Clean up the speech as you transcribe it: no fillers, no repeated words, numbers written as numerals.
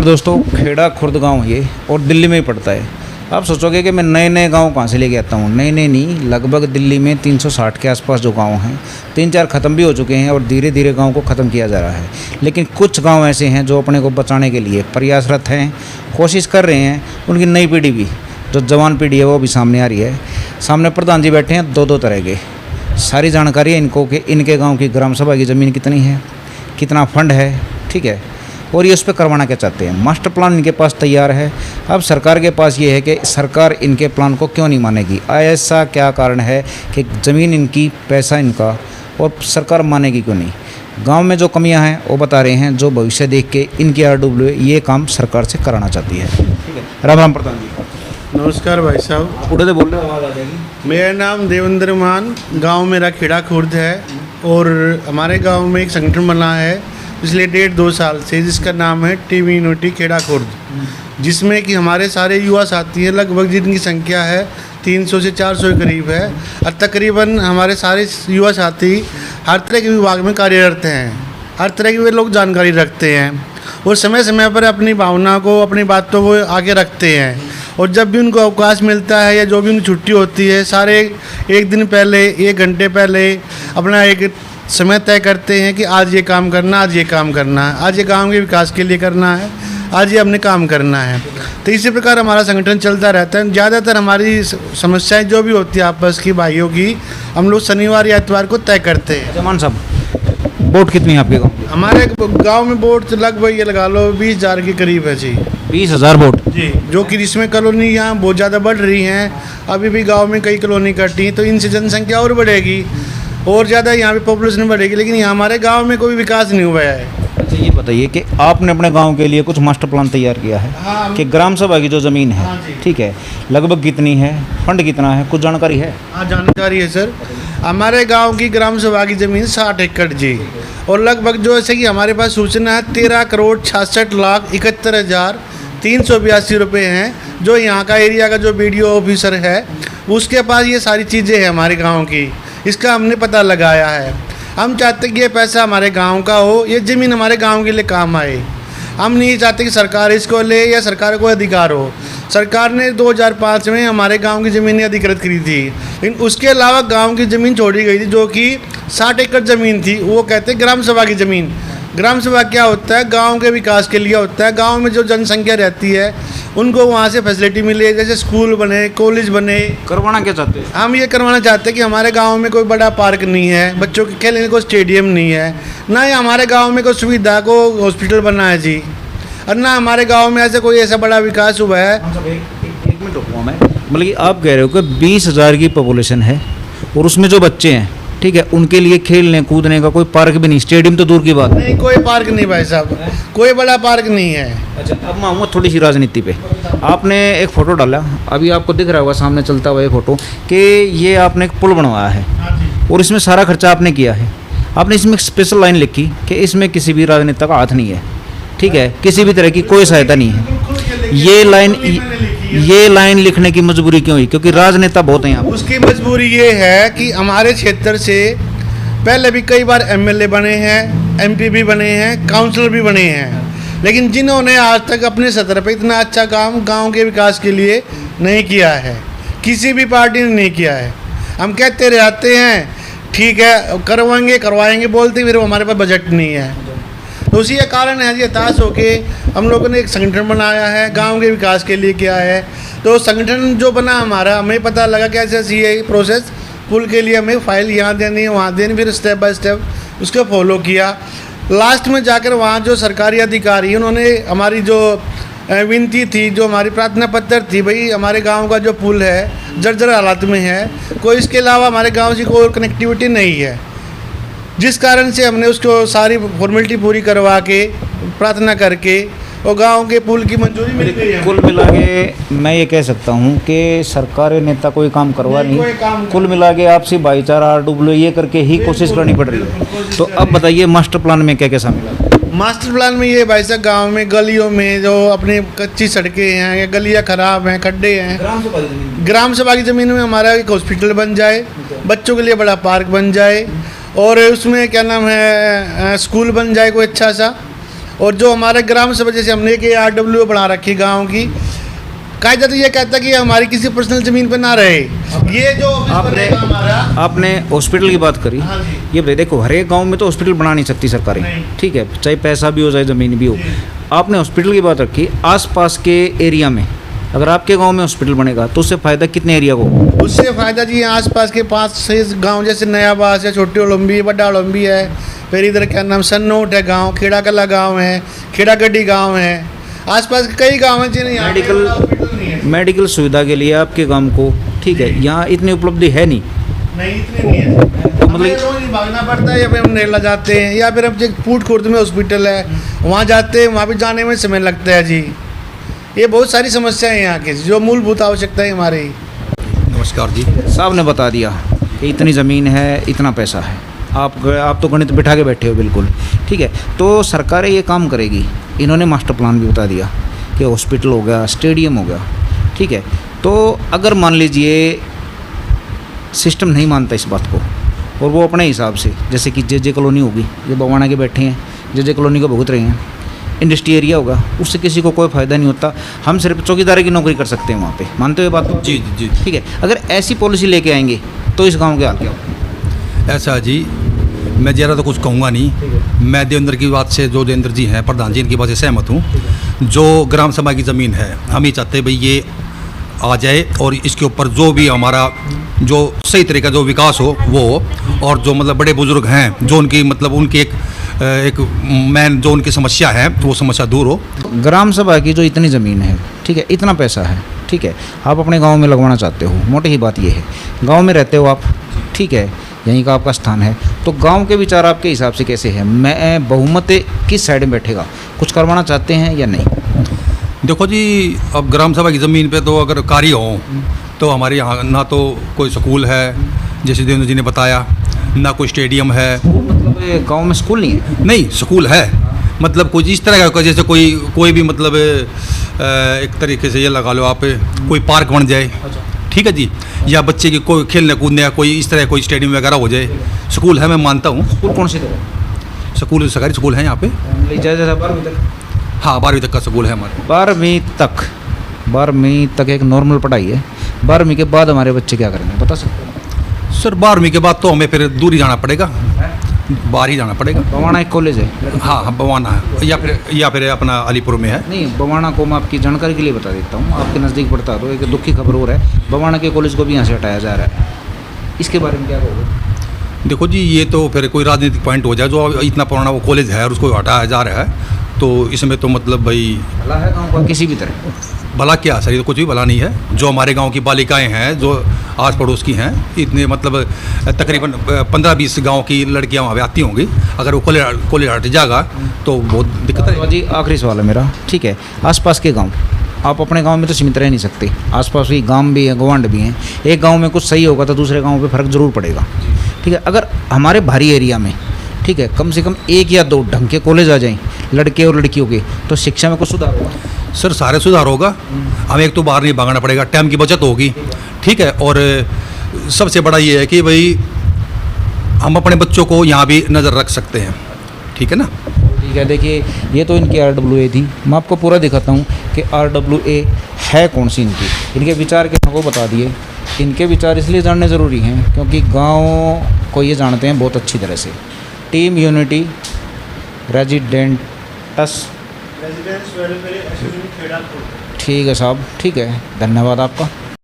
नमस्कार दोस्तों, खेड़ा खुर्द गांव ये और दिल्ली में ही पड़ता है। आप सोचोगे कि मैं नए नए गांव कहाँ से लेके आता हूँ। नए नए नहीं, लगभग दिल्ली में 360 के आसपास जो गांव हैं, 3-4 ख़त्म भी हो चुके हैं और धीरे धीरे गांव को ख़त्म किया जा रहा है। लेकिन कुछ गांव ऐसे हैं जो अपने को बचाने के लिए प्रयासरत हैं, कोशिश कर रहे हैं। उनकी नई पीढ़ी भी, जो जवान पीढ़ी है, वो भी सामने आ रही है। सामने प्रधान जी बैठे हैं, दो तरह के। सारी जानकारी है इनको कि इनके गाँव की ग्राम सभा की ज़मीन कितनी है, कितना फंड है, ठीक है, और ये उस पर करवाना क्या चाहते हैं। मास्टर प्लान इनके पास तैयार है। अब सरकार के पास ये है कि सरकार इनके प्लान को क्यों नहीं मानेगी। ऐसा क्या कारण है कि ज़मीन इनकी, पैसा इनका, और सरकार मानेगी क्यों नहीं। गांव में जो कमियां हैं वो बता रहे हैं, जो भविष्य देख के इनकी RW ये काम सरकार से कराना चाहती है। ठीक है, राम राम प्रधान जी। नमस्कार भाई साहब। उड़े बोल रहे, आवाज़ आ जाएगी। मेरा नाम देवेंद्र मान, गांव मेरा खेड़ा खुर्द है और हमारे गांव में एक संगठन बना है पिछले 1.5-2 साल से, जिसका नाम है टीम यूनिटी खेड़ा खुर्द, जिसमें कि हमारे सारे युवा साथी हैं, लगभग जिनकी संख्या है 300 से 400 के करीब है। और तकरीबन हमारे सारे युवा साथी हर तरह के विभाग में कार्यरत हैं, हर तरह की वे लोग जानकारी रखते हैं और समय समय पर अपनी भावना को, अपनी बातों को आगे रखते हैं। और जब भी उनको अवकाश मिलता है या जो भी उनकी छुट्टी होती है, सारे एक दिन पहले, 1 घंटे पहले अपना एक समय तय करते हैं कि आज ये काम करना, आज ये काम करना है, आज ये गांव के विकास के लिए करना है, आज ये हमने काम करना है। तो इसी प्रकार हमारा संगठन चलता रहता है। ज़्यादातर हमारी समस्याएं जो भी होती है आपस की भाइयों की, हम लोग शनिवार या इतवार को तय करते हैं। जमान साहब, वोट कितनी है आपके गाँव? हमारे गांव में वोट लगभग ये लगा लो 20,000 के करीब है जी। 20,000 वोट जी, जो कि इसमें कॉलोनी यहाँ बहुत ज़्यादा बढ़ रही हैं। अभी भी गांव में कई कॉलोनी कटी, तो इनसे जनसंख्या और बढ़ेगी और ज़्यादा यहाँ पे पॉपुलेशन बढ़ेगी, लेकिन यहाँ हमारे गांव में कोई विकास नहीं हुआ है। अच्छा, ये बताइए कि आपने अपने गांव के लिए कुछ मास्टर प्लान तैयार किया है। हाँ, कि ग्राम सभा की जो ज़मीन है, हाँ जी, ठीक है, लगभग कितनी है, फंड कितना है, कुछ जानकारी है? हाँ, जानकारी है सर। हमारे गांव की ग्राम सभा की ज़मीन 60 एकड़ जी, और लगभग जो ऐसे कि हमारे पास सूचना है 13,66,71,382 रुपये हैं, जो यहाँ का एरिया का जो BDO ऑफिसर है उसके पास ये सारी चीज़ें हैं हमारे गाँव की। इसका हमने पता लगाया है। हम चाहते कि ये पैसा हमारे गांव का हो, ये ज़मीन हमारे गांव के लिए काम आए। हम नहीं चाहते कि सरकार इसको ले या सरकार को अधिकार हो। सरकार ने 2005 में हमारे गांव की ज़मीनें अधिकृत करी थी, लेकिन उसके अलावा गांव की ज़मीन छोड़ी गई थी, जो कि 60 एकड़ ज़मीन थी। वो कहते हैं ग्राम सभा की ज़मीन। ग्राम सभा क्या होता है? गांव के विकास के लिए होता है। गांव में जो जनसंख्या रहती है उनको वहाँ से फैसिलिटी मिले, जैसे स्कूल बने, कॉलेज बने। करवाना क्या चाहते हैं? हम ये करवाना चाहते हैं कि हमारे गांव में कोई बड़ा पार्क नहीं है, बच्चों के खेलने को स्टेडियम नहीं है, ना ही हमारे गांव में कोई सुविधा को हॉस्पिटल बना है जी, और ना हमारे गांव में ऐसे कोई ऐसा बड़ा विकास हुआ है। एक मिनट रुकूँ मैं। मतलब कि आप कह रहे हो कि 20,000 की पॉपुलेशन है और उसमें जो बच्चे हैं, ठीक है, उनके लिए खेलने कूदने का कोई पार्क भी नहीं, स्टेडियम तो दूर की बात नहीं, कोई पार्क नहीं भाई साहब, कोई बड़ा पार्क नहीं है। अच्छा, अब मैं आऊँगा थोड़ी सी राजनीति पे। आपने एक फ़ोटो डाला, अभी आपको दिख रहा होगा सामने चलता हुआ ये फ़ोटो, कि ये आपने एक पुल बनवाया है और इसमें सारा खर्चा आपने किया है। आपने इसमें स्पेशल लाइन लिखी कि इसमें किसी भी राजनेता का हाथ नहीं है, ठीक है, किसी भी तरह की कोई सहायता नहीं है। ये लाइन लिखने की मजबूरी क्यों हुई? क्योंकि राजनेता बहुत हैं यहाँ। उसकी मजबूरी ये है कि हमारे क्षेत्र से पहले भी कई बार MLA बने हैं, MP भी बने हैं, काउंसलर भी बने हैं, लेकिन जिन्होंने आज तक अपने स्तर पर इतना अच्छा काम गांव के विकास के लिए नहीं किया है, किसी भी पार्टी ने नहीं किया है। हम कहते रहते हैं ठीक है करवाएंगे बोलते, फिर हमारे पास बजट नहीं है। तो उसी का कारण है, ये हताश होके हम लोगों ने एक संगठन बनाया है, गांव के विकास के लिए किया है। तो संगठन जो बना हमारा, हमें पता लगा कि ऐसे ये प्रोसेस, पुल के लिए हमें फाइल यहाँ देनी है, वहाँ देनी, फिर स्टेप बाय स्टेप उसको फॉलो किया। लास्ट में जाकर वहाँ जो सरकारी अधिकारी, उन्होंने हमारी जो विनती थी, जो हमारी प्रार्थना पत्र थी, भाई हमारे गांव का जो पुल है जर्जर हालत में है, कोई इसके अलावा हमारे गांव से कोई कनेक्टिविटी नहीं है, जिस कारण से हमने उसको सारी फॉर्मेलिटी पूरी करवा के, प्रार्थना करके, और गांव के पुल की मंजूरी मिल गई है। कुल मिला के मैं ये कह सकता हूँ कि सरकारी नेता कोई काम करवा नहीं, कुल मिला के आपसी भाईचारा RW ये करके ही कोशिश करनी पड़ रही है। तो अब बताइए मास्टर प्लान में क्या क्या शामिल है? मास्टर प्लान में ये भाई साहब, गाँव में गलियों में जो अपनी कच्ची सड़कें हैं या गलियाँ खराब हैं, खड्डे हैं, ग्राम सभा की ज़मीन में हमारा एक हॉस्पिटल बन जाए, बच्चों के लिए बड़ा पार्क बन जाए, और उसमें क्या नाम है स्कूल बन जाए कोई अच्छा सा, और जो हमारे ग्राम सभा जैसे हमने एक ARWA बना रखी गांव की, कायदा तो ये कहता है कि हमारी किसी पर्सनल ज़मीन पे ना रहे। ये जो आपने हॉस्पिटल की बात करी, हाँ जी। ये देखो हर एक गांव में तो हॉस्पिटल बना नहीं सकती सरकारें, नहीं। ठीक है, चाहे पैसा भी हो चाहे ज़मीन भी हो। आपने हॉस्पिटल की बात रखी, आसपास के एरिया में अगर आपके गांव में हॉस्पिटल बनेगा तो उससे फ़ायदा कितने एरिया को? उससे फ़ायदा जी आसपास के 5-6 गांव जैसे नयाबास है, छोटी ओलंबी, बड़ा ओलंबी है, फिर इधर क्या नाम सन्नोट है गांव, खेड़ा कला गांव है, खेड़ा गड्डी गांव है, आसपास के कई गांव हैं जिन्हें यहाँ मेडिकल हॉस्पिटल नहीं है। मेडिकल सुविधा के लिए आपके गांव को, ठीक है, यहाँ इतनी उपलब्धि है नहीं, नहीं इतने नहीं है, तो हमें मतलब रोज ही भागना पड़ता है, या फिर हम नेरला जाते हैं, या फिर हम जो फूट खुर्द में हॉस्पिटल है वहाँ जाते हैं, वहाँ भी जाने में समय लगता है जी। ये बहुत सारी समस्याएं हैं यहाँ की, जो मूलभूत आवश्यकताएं हमारी। नमस्कार जी। साहब ने बता दिया कि इतनी ज़मीन है, इतना पैसा है, आप तो गणित बिठा के बैठे हो बिल्कुल, ठीक है। तो सरकारें ये काम करेगी, इन्होंने मास्टर प्लान भी बता दिया कि हॉस्पिटल हो गया, स्टेडियम हो गया, ठीक है। तो अगर मान लीजिए सिस्टम नहीं मानता इस बात को और वो अपने हिसाब से, जैसे कि जे कॉलोनी होगी, ये बवाना के बैठे हैं, जे कॉलोनी को भुगत रहे हैं, इंडस्ट्री एरिया होगा, उससे किसी को कोई फ़ायदा नहीं होता, हम सिर्फ चौकीदारी की नौकरी कर सकते हैं वहाँ पे, मानते हुए बात? जी जी। ठीक है, अगर ऐसी पॉलिसी लेके आएंगे तो इस गांव के हाल क्या होगा? ऐसा जी, मैं ज़्यादा तो कुछ कहूँगा नहीं। मैं देवेंद्र की बात से, जो देवेंद्र जी हैं प्रधान जी, इनकी बात से सहमत हूँ। जो ग्राम सभा की ज़मीन है, हम ही चाहते हैं भाई ये आ जाए और इसके ऊपर जो भी हमारा जो सही तरीका जो विकास हो वो हो, और जो मतलब बड़े बुजुर्ग हैं जो उनकी मतलब उनकी एक मेन जो उनकी समस्या है वो समस्या दूर हो। ग्राम सभा की जो इतनी ज़मीन है, ठीक है, इतना पैसा है, ठीक है, आप अपने गांव में लगवाना चाहते हो, मोटी ही बात ये है, गांव में रहते हो आप, ठीक है, यहीं का आपका स्थान है, तो गांव के विचार आपके हिसाब से कैसे हैं? मैं बहुमत किस साइड में बैठेगा, कुछ करवाना चाहते हैं या नहीं? देखो जी, अब ग्राम सभा की ज़मीन पे तो अगर कार्य हो तो हमारे यहाँ ना तो कोई स्कूल है जैसे देवेंद्र जी ने बताया, ना कोई स्टेडियम है। मतलब गांव में स्कूल नहीं है? नहीं, स्कूल है, मतलब कुछ इस तरह का जैसे कोई भी मतलब एक तरीके से ये लगा लो आप, कोई पार्क बन जाए, ठीक है जी, या बच्चे की कोई खेलने कूदने या कोई इस तरह कोई स्टेडियम वगैरह हो जाए। स्कूल है, मैं मानता हूँ। स्कूल कौन सी तरह? स्कूल सरकारी स्कूल है यहाँ पे। जैसा 12वीं तक? हाँ, 12वीं तक का स्कूल है हमारे। 12वीं तक एक नॉर्मल पढ़ाई है। 12वीं के बाद हमारे बच्चे क्या करेंगे, बता सकते हैं? सर 12वीं के बाद तो हमें फिर दूर ही जाना पड़ेगा, बाहर ही जाना पड़ेगा। बवाना एक कॉलेज है? हाँ हाँ, बवाना है, या फिर अपना अलीपुर में है। नहीं, बवाना को मैं आपकी जानकारी के लिए बता देता हूँ, आपके नज़दीक पड़ता तो एक दुखी खबर हो रहा है, बवाना के कॉलेज को भी यहाँ से हटाया जा रहा है, इसके बारे में क्या कहोगे? देखो जी, ये तो फिर कोई राजनीतिक पॉइंट हो जाए, जो इतना पुराना वो कॉलेज है और उसको हटाया जा रहा है, तो इसमें तो मतलब भाई भला है गाँव का किसी भी तरह? भला क्या सर, ये तो कुछ भी भला नहीं है। जो हमारे गांव की बालिकाएं हैं, जो आस पड़ोस की हैं, इतने मतलब तकरीबन 15-20 गांव की लड़कियां वहाँ पे आती होंगी, अगर वो कॉलेज हट जाएगा तो बहुत दिक्कत है जी। आखिरी सवाल है मेरा, ठीक है, आसपास के गांव, आप अपने गांव में तो सीमित रह नहीं सकते, आसपास भी गांव भी हैं, गवांड भी हैं, एक गांव में कुछ सही होगा तो दूसरे गांव पे फ़र्क ज़रूर पड़ेगा, ठीक है। अगर हमारे भारी एरिया में, ठीक है, कम से कम 1 या 2 ढंग के कॉलेज आ जाएं लड़के और लड़कियों के, तो शिक्षा में कुछ सुधार होगा? सर सारे सुधार होगा। हमें एक तो बाहर नहीं भागना पड़ेगा, टाइम की बचत होगी, ठीक है, और सबसे बड़ा ये है कि भाई हम अपने बच्चों को यहाँ भी नज़र रख सकते हैं, ठीक है ना। ठीक है, देखिए ये तो इनकी RWA थी, मैं आपको पूरा दिखाता हूँ कि RWA है कौन सी इनके विचार के हमको बता दिए। इनके विचार इसलिए जानने ज़रूरी हैं क्योंकि गाँव को ये जानते हैं बहुत अच्छी तरह से। टीम यूनिटी रेजिडेंटस, ठीक है साहब, ठीक है, धन्यवाद आपका।